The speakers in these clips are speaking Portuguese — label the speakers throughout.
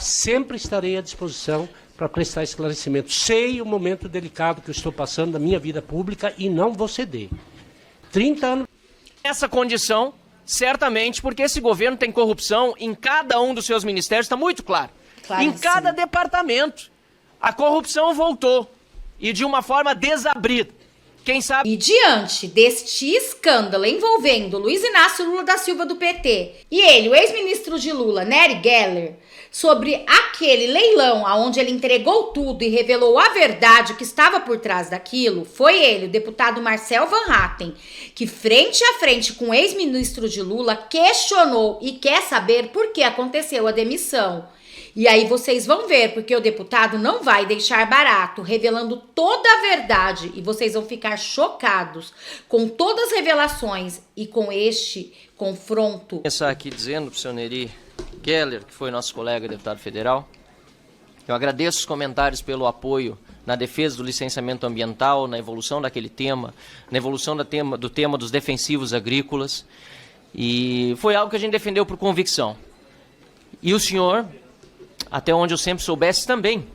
Speaker 1: Sempre estarei à disposição para prestar esclarecimento. Sei o momento delicado que eu estou passando na minha vida pública e não vou ceder. 30 anos...
Speaker 2: Essa condição, certamente, porque esse governo tem corrupção em cada um dos seus ministérios, está muito claro. Em cada departamento, a corrupção voltou, e de uma forma desabrida. Quem sabe...
Speaker 3: E diante deste escândalo envolvendo Luiz Inácio Lula da Silva do PT e ele, o ex-ministro de Lula, Nery Geller, sobre aquele leilão onde ele entregou tudo e revelou a verdade que estava por trás daquilo, foi ele, o deputado Marcel Van Hatten, que frente a frente com o ex-ministro de Lula questionou e quer saber por que aconteceu a demissão. E aí vocês vão ver, porque o deputado não vai deixar barato, revelando toda a verdade, e vocês vão ficar chocados com todas as revelações e com este confronto.
Speaker 2: Vou começar aqui dizendo para o senhor Nery Geller, que foi nosso colega deputado federal, eu agradeço os comentários pelo apoio na defesa do licenciamento ambiental, na evolução daquele tema, na evolução do tema dos defensivos agrícolas, e foi algo que a gente defendeu por convicção. E o senhor... até onde eu sempre soubesse também.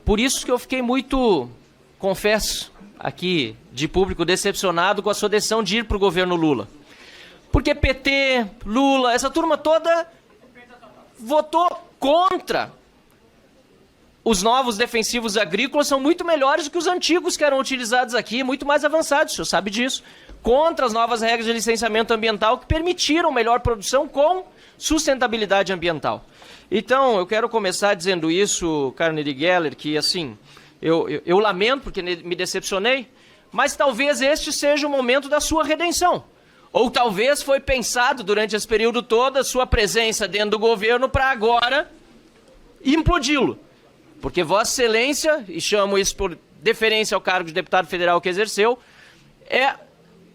Speaker 2: Por isso que eu fiquei muito, confesso, aqui de público, decepcionado com a sua decisão de ir para o governo Lula. Porque PT, Lula, essa turma toda votou contra os novos defensivos agrícolas, são muito melhores do que os antigos que eram utilizados aqui, muito mais avançados, o senhor sabe disso. Contra as novas regras de licenciamento ambiental que permitiram melhor produção com sustentabilidade ambiental. Então, eu quero começar dizendo isso, caro Nery Geller, que assim, eu lamento porque me decepcionei, mas talvez este seja o momento da sua redenção. Ou talvez foi pensado durante esse período todo a sua presença dentro do governo para agora implodi-lo. Porque Vossa Excelência, e chamo isso por deferência ao cargo de deputado federal que exerceu,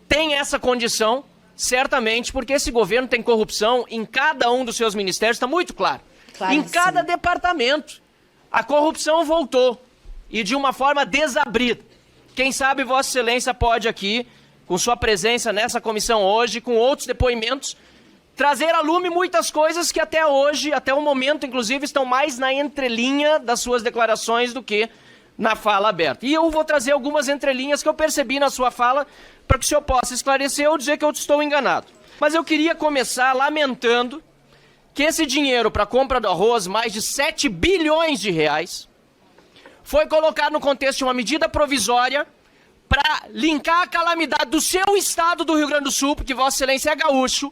Speaker 2: tem essa condição, certamente, porque esse governo tem corrupção em cada um dos seus ministérios, está muito claro. Em cada departamento, a corrupção voltou, e de uma forma desabrida. Quem sabe Vossa Excelência pode aqui, com sua presença nessa comissão hoje, com outros depoimentos, trazer à lume muitas coisas que até hoje, até o momento, inclusive, estão mais na entrelinha das suas declarações do que na fala aberta. E eu vou trazer algumas entrelinhas que eu percebi na sua fala, para que o senhor possa esclarecer ou dizer que eu estou enganado. Mas eu queria começar lamentando que esse dinheiro para a compra do arroz, mais de 7 bilhões de reais, foi colocado no contexto de uma medida provisória para linkar a calamidade do seu estado do Rio Grande do Sul, porque Vossa Excelência é gaúcho,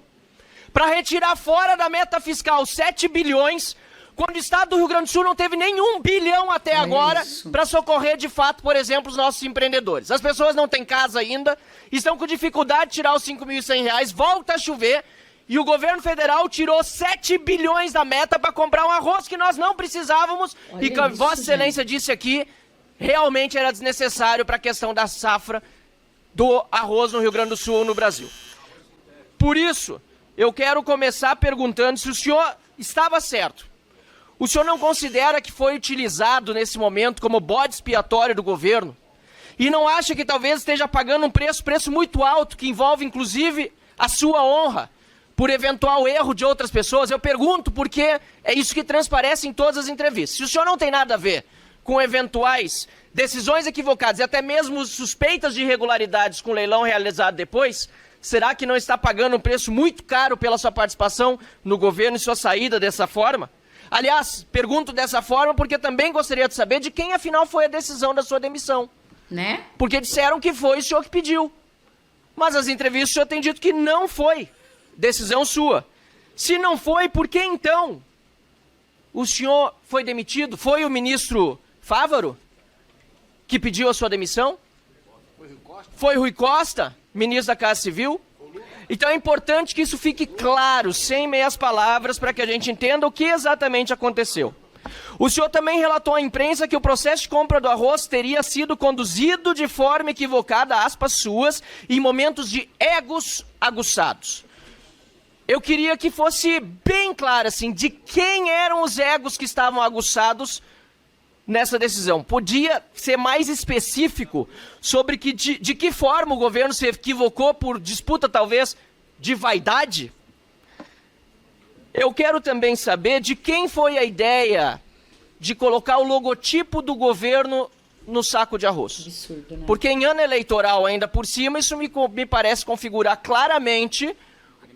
Speaker 2: para retirar fora da meta fiscal 7 bilhões, quando o estado do Rio Grande do Sul não teve nenhum bilhão até agora para socorrer de fato, por exemplo, os nossos empreendedores. As pessoas não têm casa ainda, estão com dificuldade de tirar os R$ 5.100, volta a chover, e o governo federal tirou 7 bilhões da meta para comprar um arroz que nós não precisávamos. Olha e que Vossa Excelência disse aqui, realmente era desnecessário para a questão da safra do arroz no Rio Grande do Sul ou no Brasil. Por isso, eu quero começar perguntando se o senhor estava certo. O senhor não considera que foi utilizado nesse momento como bode expiatório do governo? E não acha que talvez esteja pagando um preço muito alto, que envolve inclusive a sua honra, por eventual erro de outras pessoas? Eu pergunto porque é isso que transparece em todas as entrevistas. Se o senhor não tem nada a ver com eventuais decisões equivocadas e até mesmo suspeitas de irregularidades com o leilão realizado depois, será que não está pagando um preço muito caro pela sua participação no governo e sua saída dessa forma? Aliás, pergunto dessa forma porque também gostaria de saber de quem afinal foi a decisão da sua demissão.
Speaker 3: Né?
Speaker 2: Porque disseram que foi o senhor que pediu. Mas as entrevistas o senhor tem dito que não foi decisão sua. Se não foi, por que então o senhor foi demitido? Foi o ministro Fávaro que pediu a sua demissão? Foi Rui Costa, ministro da Casa Civil? Então é importante que isso fique claro, sem meias palavras, para que a gente entenda o que exatamente aconteceu. O senhor também relatou à imprensa que o processo de compra do arroz teria sido conduzido de forma equivocada, aspas suas, em momentos de egos aguçados. Eu queria que fosse bem claro, assim, de quem eram os egos que estavam aguçados nessa decisão. Podia ser mais específico sobre de que forma o governo se equivocou por disputa, talvez, de vaidade? Eu quero também saber de quem foi a ideia de colocar o logotipo do governo no saco de arroz.
Speaker 3: Absurdo, né?
Speaker 2: Porque em ano eleitoral, ainda por cima, isso me parece configurar claramente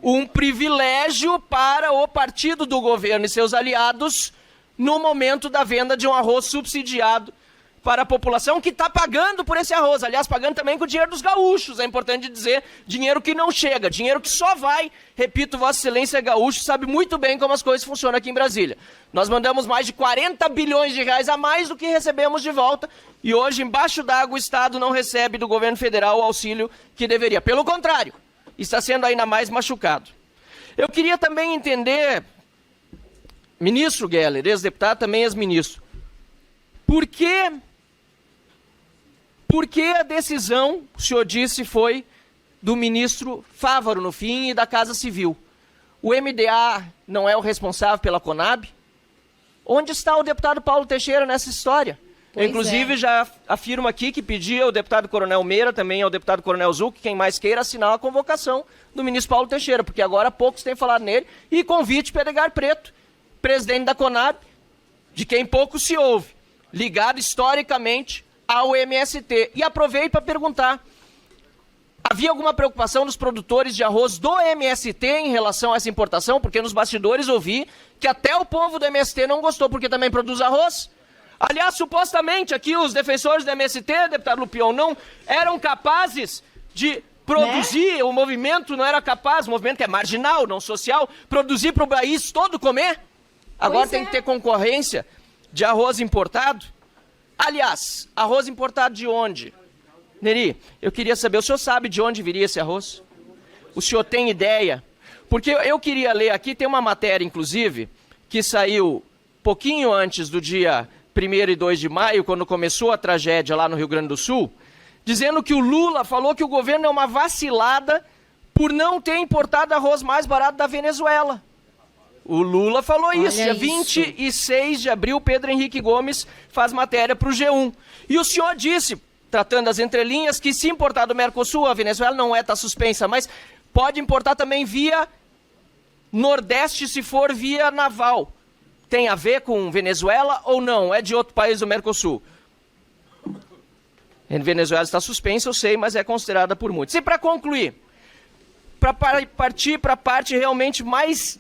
Speaker 2: um privilégio para o partido do governo e seus aliados no momento da venda de um arroz subsidiado para a população que está pagando por esse arroz. Aliás, pagando também com o dinheiro dos gaúchos, é importante dizer, dinheiro que não chega, dinheiro que só vai, repito, Vossa Excelência gaúcho sabe muito bem como as coisas funcionam aqui em Brasília. Nós mandamos mais de 40 bilhões de reais a mais do que recebemos de volta e hoje, embaixo d'água, o Estado não recebe do governo federal o auxílio que deveria. Pelo contrário, está sendo ainda mais machucado. Eu queria também entender, ministro Geller, ex-deputado, também ex-ministro, por que a decisão, o senhor disse, foi do ministro Fávaro, no fim, e da Casa Civil? O MDA não é o responsável pela Conab? Onde está o deputado Paulo Teixeira nessa história? Eu, inclusive, já afirmo aqui que pedi ao deputado Coronel Meira, também ao deputado Coronel Zuc, quem mais queira, assinar a convocação do ministro Paulo Teixeira, porque agora poucos têm falado nele, e convite para Edgar Preto, presidente da Conab, de quem pouco se ouve, ligado historicamente ao MST. E aproveito para perguntar, havia alguma preocupação dos produtores de arroz do MST em relação a essa importação? Porque nos bastidores ouvi que até o povo do MST não gostou, porque também produz arroz. Aliás, supostamente aqui os defensores do MST, deputado Lupion, não eram capazes de produzir, o movimento não era capaz, o movimento que é marginal, não social, produzir para o país todo comer. Agora tem que ter concorrência de arroz importado. Aliás, arroz importado de onde? Neri, eu queria saber, o senhor sabe de onde viria esse arroz? O senhor tem ideia? Porque eu queria ler aqui, tem uma matéria, inclusive, que saiu pouquinho antes do dia 1º e 2 de maio, quando começou a tragédia lá no Rio Grande do Sul, dizendo que o Lula falou que o governo é uma vacilada por não ter importado arroz mais barato da Venezuela. O Lula falou isso. Dia 26 de abril, Pedro Henrique Gomes faz matéria para o G1. E o senhor disse, tratando as entrelinhas, que se importar do Mercosul, a Venezuela não está suspensa, mas pode importar também via Nordeste, se for via naval. Tem a ver com Venezuela ou não? É de outro país do Mercosul? A Venezuela está suspensa, eu sei, mas é considerada por muitos. E para concluir, para partir para a parte realmente mais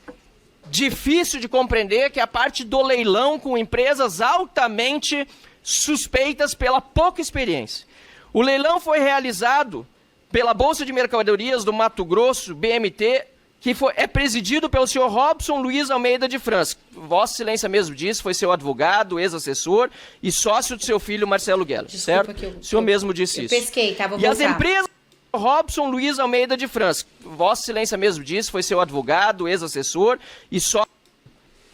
Speaker 2: difícil de compreender, que é a parte do leilão com empresas altamente suspeitas pela pouca experiência. O leilão foi realizado pela Bolsa de Mercadorias do Mato Grosso, BMT, que é presidido pelo senhor Robson Luiz Almeida de França. Vossa Excelência mesmo disse, foi seu advogado, ex-assessor e sócio do seu filho Marcelo Geller, certo? O senhor mesmo disse isso.
Speaker 3: Pesquei, tá? Vou
Speaker 2: voltar. As empresas... Robson Luiz Almeida de França. Vossa Excelência mesmo disse, foi seu advogado, ex-assessor e só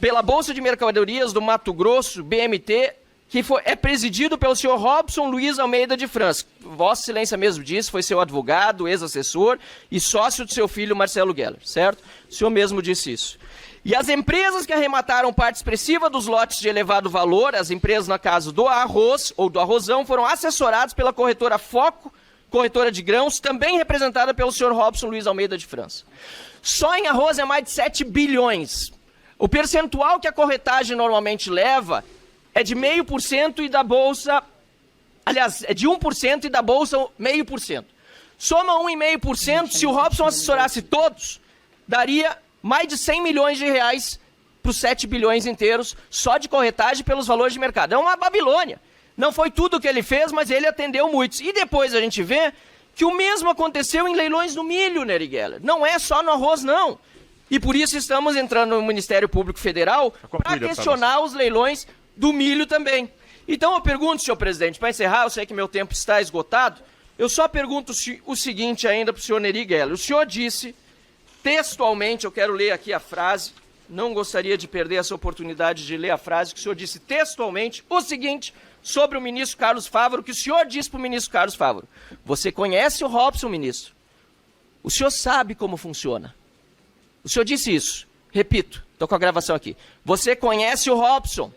Speaker 2: pela Bolsa de Mercadorias do Mato Grosso, BMT, que é presidido pelo senhor Robson Luiz Almeida de França. Vossa Excelência mesmo disse, foi seu advogado, ex-assessor e sócio do seu filho Marcelo Geller, certo? O senhor mesmo disse isso. E as empresas que arremataram parte expressiva dos lotes de elevado valor, as empresas, no caso do arroz ou do arrozão, foram assessoradas pela corretora Foco, corretora de grãos, também representada pelo senhor Robson Luiz Almeida de França. Só em arroz é mais de 7 bilhões. O percentual que a corretagem normalmente leva é de 0,5% e da Bolsa... Aliás, é de 1% e da Bolsa 0,5%. Soma 1,5%, se o Robson assessorasse todos, daria mais de 100 milhões de reais para os 7 bilhões inteiros, só de corretagem pelos valores de mercado. É uma Babilônia. Não foi tudo o que ele fez, mas ele atendeu muitos. E depois a gente vê que o mesmo aconteceu em leilões do milho, Neri Geller. Não é só no arroz, não. E por isso estamos entrando no Ministério Público Federal para questionar os leilões do milho também. Então eu pergunto, senhor presidente, para encerrar, eu sei que meu tempo está esgotado, eu só pergunto o seguinte ainda para o senhor Neri Geller. O senhor disse, textualmente, eu quero ler aqui a frase, não gostaria de perder essa oportunidade de ler a frase, que o senhor disse textualmente o seguinte... sobre o ministro Carlos Fávaro, que o senhor disse para o ministro Carlos Fávaro. Você conhece o Robson, ministro? O senhor sabe como funciona. O senhor disse isso. Repito, estou com a gravação aqui. Você conhece o Robson?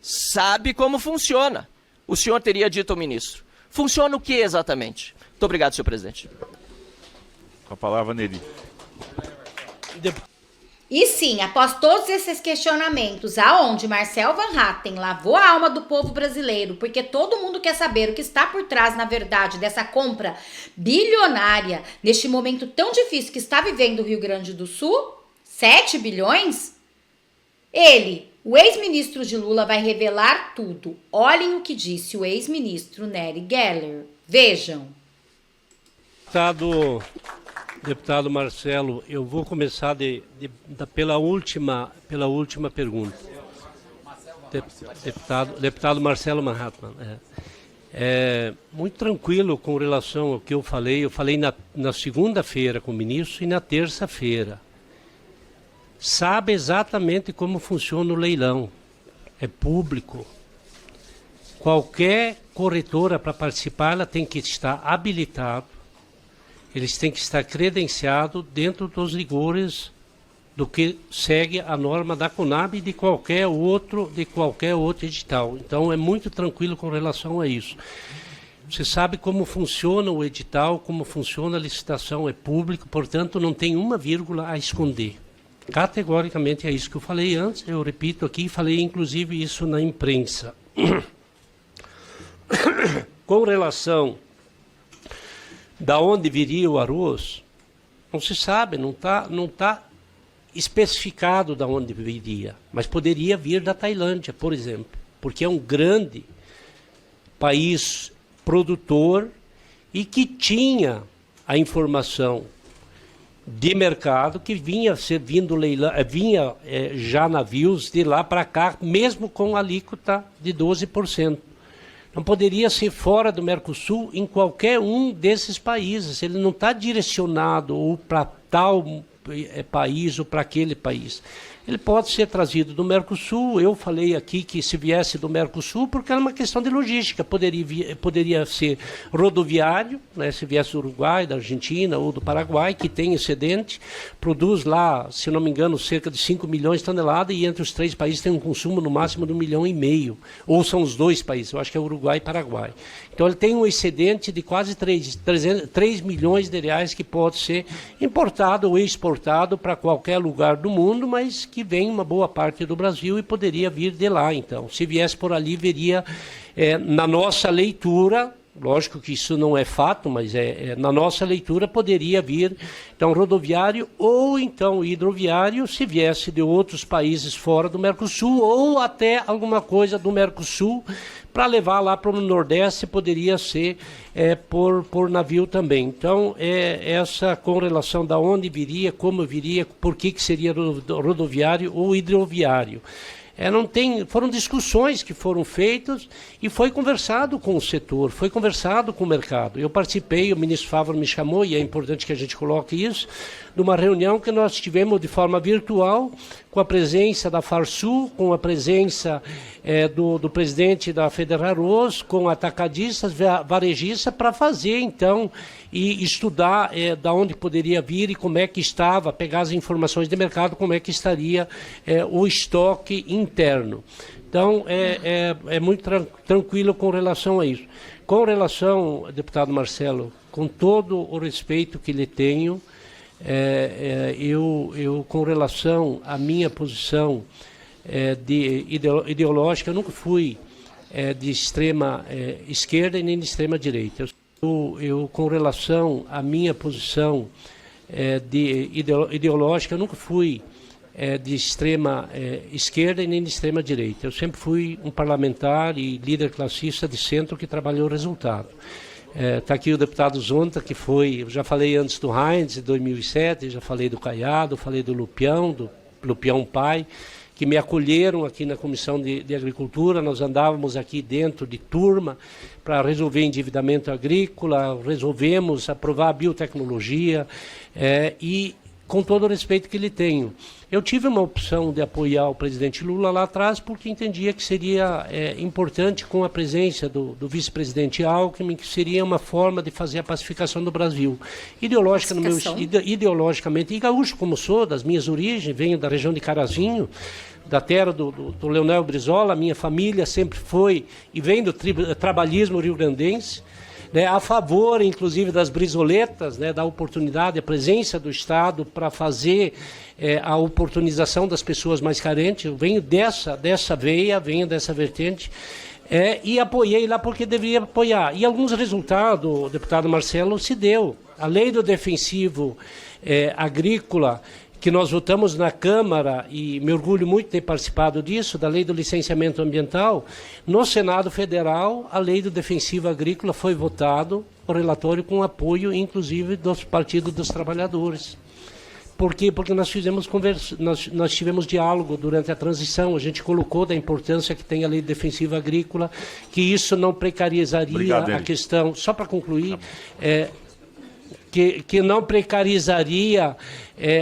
Speaker 2: Sabe como funciona. O senhor teria dito ao ministro. Funciona o que exatamente? Muito obrigado, senhor presidente.
Speaker 4: Com a palavra, Neri.
Speaker 3: E sim, após todos esses questionamentos, aonde Marcel Van Hatten lavou a alma do povo brasileiro, porque todo mundo quer saber o que está por trás, na verdade, dessa compra bilionária, neste momento tão difícil que está vivendo o Rio Grande do Sul, 7 bilhões, ele, o ex-ministro de Lula, vai revelar tudo. Olhem o que disse o ex-ministro Nery Geller. Vejam.
Speaker 1: Deputado Marcelo, eu vou começar pela última pergunta. Deputado Marcelo Van Hatten. Muito tranquilo com relação ao que eu falei. Eu falei na segunda-feira com o ministro e na terça-feira. Sabe exatamente como funciona o leilão. É público. Qualquer corretora para participar, ela tem que estar habilitado. Eles têm que estar credenciados dentro dos rigores do que segue a norma da Conab e de qualquer outro edital. Então é muito tranquilo com relação a isso. Você sabe como funciona o edital, como funciona a licitação, é público, portanto não tem uma vírgula a esconder. Categoricamente é isso que eu falei antes, eu repito aqui, falei inclusive isso na imprensa. Com relação da onde viria o arroz, não se sabe, não tá especificado da onde viria, mas poderia vir da Tailândia, por exemplo, porque é um grande país produtor e que tinha a informação de mercado que vinha servindo leilão, já navios de lá para cá, mesmo com alíquota de 12%. Não poderia ser fora do Mercosul em qualquer um desses países. Ele não está direcionado ou para tal país ou para aquele país. Ele pode ser trazido do Mercosul. Eu falei aqui que se viesse do Mercosul, porque era uma questão de logística. Poderia ser rodoviário, né, se viesse do Uruguai, da Argentina ou do Paraguai, que tem excedente, produz lá, se não me engano, cerca de 5 milhões de toneladas, e entre os 3 países tem um consumo no máximo de 1,5 milhão. Ou são os 2 países, eu acho que é Uruguai e Paraguai. Então ele tem um excedente de quase 3 milhões de reais que pode ser importado ou exportado para qualquer lugar do mundo, mas que vem uma boa parte do Brasil e poderia vir de lá. Então, se viesse por ali, veria na nossa leitura, lógico que isso não é fato, mas na nossa leitura poderia vir, então, rodoviário ou então hidroviário, se viesse de outros países fora do Mercosul ou até alguma coisa do Mercosul, para levar lá para o Nordeste, poderia ser por navio também. Então, essa correlação da onde viria, como viria, por que seria rodoviário ou hidroviário. Foram discussões que foram feitas e foi conversado com o setor, foi conversado com o mercado. Eu participei, o ministro Fávaro me chamou, e é importante que a gente coloque isso, de uma reunião que nós tivemos de forma virtual, com a presença da Farsul, com a presença do presidente da Federarroz, com atacadistas, varejistas, para fazer, então, e estudar da onde poderia vir e como é que estava, pegar as informações de mercado, como é que estaria o estoque interno. Então, é muito tranquilo com relação a isso. Com relação, deputado Marcelo, com todo o respeito que lhe tenho, eu com relação à minha posição ideológica, eu nunca fui de extrema esquerda e nem de extrema direita. Eu com relação à minha posição ideológica, eu nunca fui de extrema esquerda e nem de extrema direita. Eu sempre fui um parlamentar e líder classista de centro que trabalhou o resultado. Está aqui o deputado Zonta, que foi, eu já falei antes do Heinz, em 2007, já falei do Caiado, falei do Lupião pai, que me acolheram aqui na Comissão de Agricultura. Nós andávamos aqui dentro de turma para resolver endividamento agrícola, resolvemos aprovar a biotecnologia e com todo o respeito que lhe tenho. Eu tive uma opção de apoiar o presidente Lula lá atrás porque entendia que seria importante com a presença do vice-presidente Alckmin, que seria uma forma de fazer a pacificação do Brasil. Ideologicamente, e gaúcho como sou, das minhas origens, venho da região de Carazinho, da terra do Leonel Brizola, minha família sempre foi e vem do trabalhismo rio-grandense. né, a favor, inclusive, das brisoletas, né, da oportunidade, a presença do Estado para fazer a oportunização das pessoas mais carentes. Eu venho dessa veia, venho dessa vertente, e apoiei lá porque deveria apoiar. E alguns resultados, deputado Marcelo, se deu. A lei do defensivo agrícola, que nós votamos na Câmara, e me orgulho muito de ter participado disso, da lei do licenciamento ambiental, no Senado Federal, a lei do defensivo agrícola foi votado, o relatório com apoio, inclusive, dos partidos dos trabalhadores. Por quê? Porque nós tivemos diálogo durante a transição, a gente colocou da importância que tem a lei defensiva agrícola, que isso não precarizaria a questão, só para concluir, que não precarizaria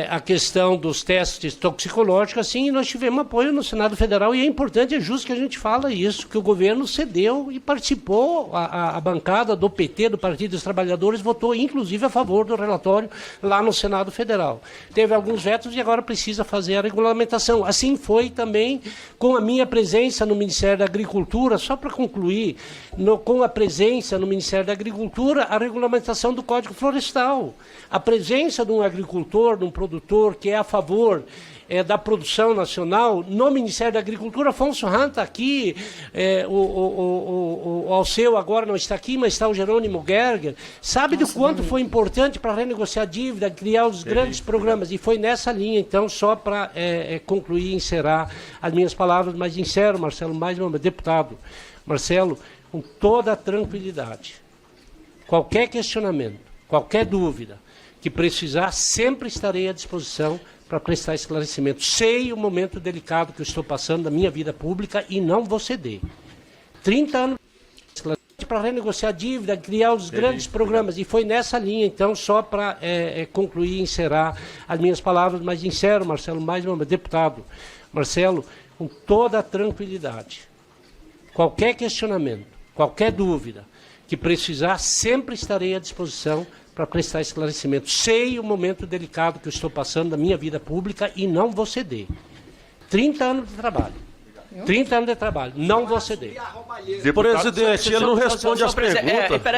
Speaker 1: a questão dos testes toxicológicos, assim, e nós tivemos apoio no Senado Federal, e é importante, é justo que a gente fala isso, que o governo cedeu e participou, a bancada do PT, do Partido dos Trabalhadores, votou inclusive a favor do relatório lá no Senado Federal. Teve alguns vetos e agora precisa fazer a regulamentação. Assim foi também com a minha presença no Ministério da Agricultura, só para concluir, com a presença no Ministério da Agricultura, a regulamentação do Código Florestal. A presença de um agricultor, de um produtor que é a favor da produção nacional, no Ministério da Agricultura. Afonso Rahn está aqui, o Alceu agora não está aqui, mas está o Jerônimo Gerger. Sabe do quanto foi importante para renegociar a dívida, criar os grandes programas, e foi nessa linha. Então, só para concluir e encerrar as minhas palavras, mas encerro, Marcelo, mais uma vez, deputado Marcelo, com toda a tranquilidade. Qualquer questionamento, qualquer dúvida que precisar, sempre estarei à disposição para prestar esclarecimento. Sei o momento delicado que eu estou passando da minha vida pública e não vou ceder. 30 anos para renegociar a dívida, criar os grandes programas, e foi nessa linha. Então, só para concluir e encerrar as minhas palavras, mas encerro, Marcelo, mais uma vez, deputado Marcelo, com toda a tranquilidade. Qualquer questionamento, qualquer dúvida que precisar, sempre estarei à disposição para prestar esclarecimento. Sei o momento delicado que eu estou passando da minha vida pública e não vou ceder. 30 anos de trabalho. 30 anos de trabalho. Não vou ceder.
Speaker 4: Presidente, ele não responde as perguntas.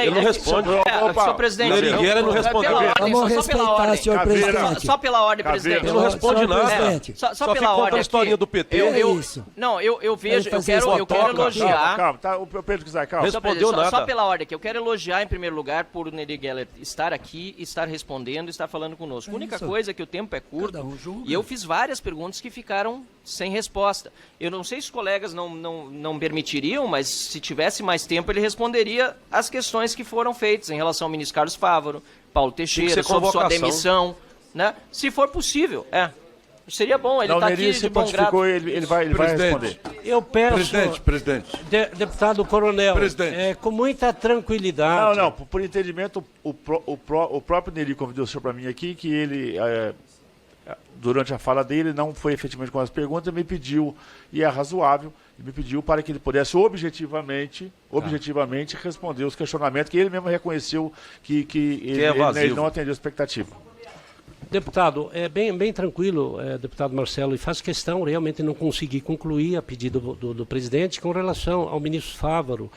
Speaker 4: Ele não responde.
Speaker 2: Senhor presidente,
Speaker 4: ele não respondeu.
Speaker 5: Vamos respeitar, senhor presidente.
Speaker 2: Só pela ordem, presidente.
Speaker 4: Ele não responde nada.
Speaker 2: Só pela ordem.
Speaker 4: A historinha do PT.
Speaker 2: Eu vejo, eu quero elogiar.
Speaker 6: Calma, tá, o Pedro quiser, calma.
Speaker 4: Respondeu nada.
Speaker 2: Só pela ordem aqui. Eu quero elogiar, em primeiro lugar, por o Nery Geller estar aqui, estar respondendo, estar falando conosco. A única coisa é que o tempo é curto, e eu fiz várias perguntas que ficaram sem resposta. Eu não sei se os colegas não permitiriam, mas se tivesse mais tempo, ele responderia as questões que foram feitas em relação ao ministro Carlos Fávaro, Paulo Teixeira, sobre sua demissão, né? Se for possível, seria bom, ele está aqui de bom grado.
Speaker 6: Ele vai responder.
Speaker 1: Eu peço,
Speaker 7: Presidente.
Speaker 1: Deputado Coronel, com muita tranquilidade.
Speaker 6: Não, por entendimento, o próprio Nery convidou o senhor para mim aqui, que ele, durante a fala dele, não foi efetivamente com as perguntas, me pediu, e é razoável, me pediu para que ele pudesse objetivamente responder os questionamentos que ele mesmo reconheceu que ele não atendeu a expectativa.
Speaker 1: Deputado, bem tranquilo, deputado Marcelo, e faço questão, realmente não consegui concluir a pedido do presidente com relação ao ministro Fávaro,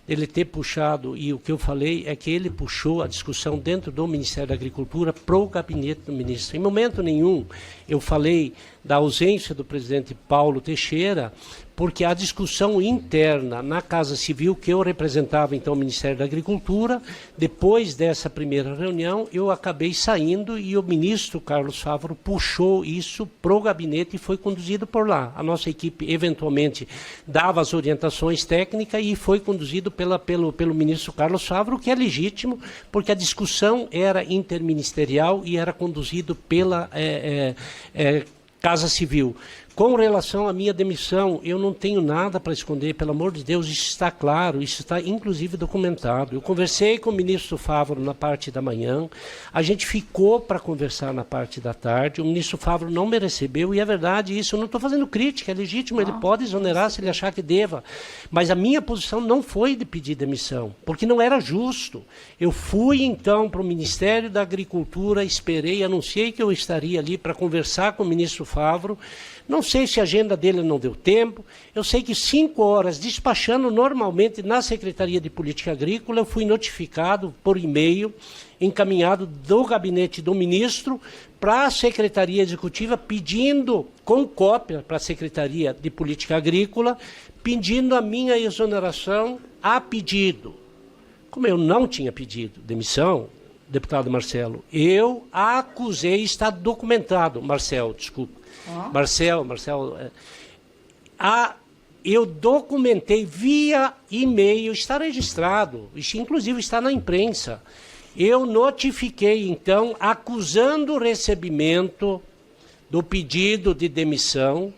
Speaker 1: ele ter puxado, e o que eu falei é que ele puxou a discussão dentro do Ministério da Agricultura para o gabinete do ministro. Em momento nenhum eu falei da ausência do presidente Paulo Teixeira, porque a discussão interna na Casa Civil, que eu representava então o Ministério da Agricultura, depois dessa primeira reunião, eu acabei saindo e o ministro Carlos Fávaro puxou isso para o gabinete e foi conduzido por lá. A nossa equipe eventualmente dava as orientações técnicas e foi conduzido pelo ministro Carlos Fávaro, que é legítimo, porque a discussão era interministerial e era conduzido pela Casa Civil. Com relação à minha demissão, eu não tenho nada para esconder, pelo amor de Deus, isso está claro, isso está inclusive documentado. Eu conversei com o ministro Fávaro na parte da manhã, a gente ficou para conversar na parte da tarde, o ministro Fávaro não me recebeu, e é verdade isso, eu não estou fazendo crítica, é legítimo, ele pode exonerar se ele achar que deva, mas a minha posição não foi de pedir demissão, porque não era justo. Eu fui então para o Ministério da Agricultura, esperei, anunciei que eu estaria ali para conversar com o ministro Fávaro, Não sei se a agenda dele não deu tempo. Eu sei que 5 horas, despachando normalmente na Secretaria de Política Agrícola, eu fui notificado por e-mail, encaminhado do gabinete do ministro para a Secretaria Executiva, pedindo, com cópia para a Secretaria de Política Agrícola, pedindo a minha exoneração a pedido. Como eu não tinha pedido demissão, deputado Marcelo, eu acusei, está documentado, Marcelo, desculpa. Marcelo, eu documentei via e-mail, está registrado, inclusive está na imprensa. Eu notifiquei, então, acusando o recebimento do pedido de demissão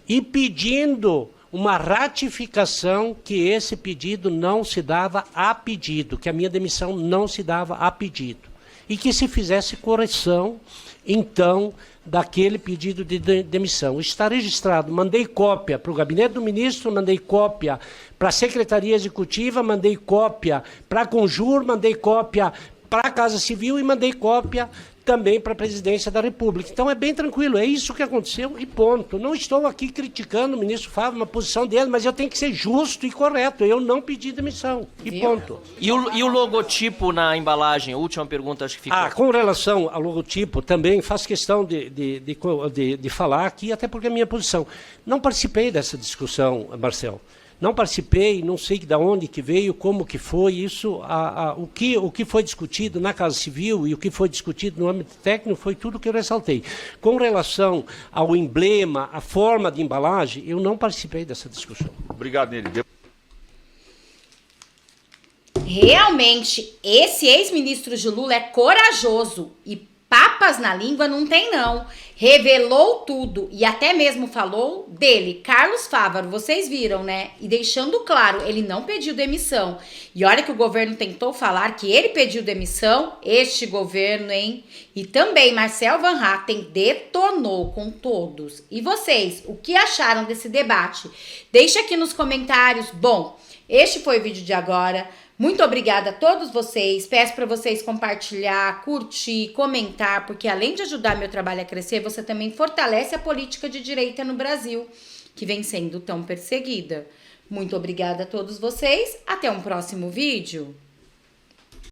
Speaker 1: e pedindo uma ratificação que esse pedido não se dava a pedido, que a minha demissão não se dava a pedido. E que se fizesse correção, então, daquele pedido de demissão. Está registrado, mandei cópia para o gabinete do ministro, mandei cópia para a Secretaria Executiva, mandei cópia para a Conjur, mandei cópia para a Casa Civil e mandei cópia também para a Presidência da República. Então é bem tranquilo, é isso que aconteceu e ponto. Não estou aqui criticando o ministro Fávaro, uma posição dele, mas eu tenho que ser justo e correto. Eu não pedi demissão e ponto.
Speaker 2: E o logotipo na embalagem? Última pergunta, acho que fica.
Speaker 1: Com relação ao logotipo, também faço questão de falar aqui, até porque é a minha posição. Não participei dessa discussão, Marcelo. Não participei, não sei de onde que veio, como que foi isso, o que foi discutido na Casa Civil e o que foi discutido no âmbito técnico foi tudo que eu ressaltei. Com relação ao emblema, a forma de embalagem, eu não participei dessa discussão.
Speaker 6: Obrigado, Neri.
Speaker 3: Realmente, esse ex-ministro de Lula é corajoso e papas na língua não tem não. Revelou tudo e até mesmo falou dele, Carlos Fávaro, vocês viram, né? E deixando claro, ele não pediu demissão. E olha que o governo tentou falar que ele pediu demissão, este governo, hein? E também Marcel Van Hatten detonou com todos. E vocês, o que acharam desse debate? Deixa aqui nos comentários. Bom, este foi o vídeo de agora. Muito obrigada a todos vocês, peço para vocês compartilhar, curtir, comentar, porque além de ajudar meu trabalho a crescer, você também fortalece a política de direita no Brasil, que vem sendo tão perseguida. Muito obrigada a todos vocês, até um próximo vídeo.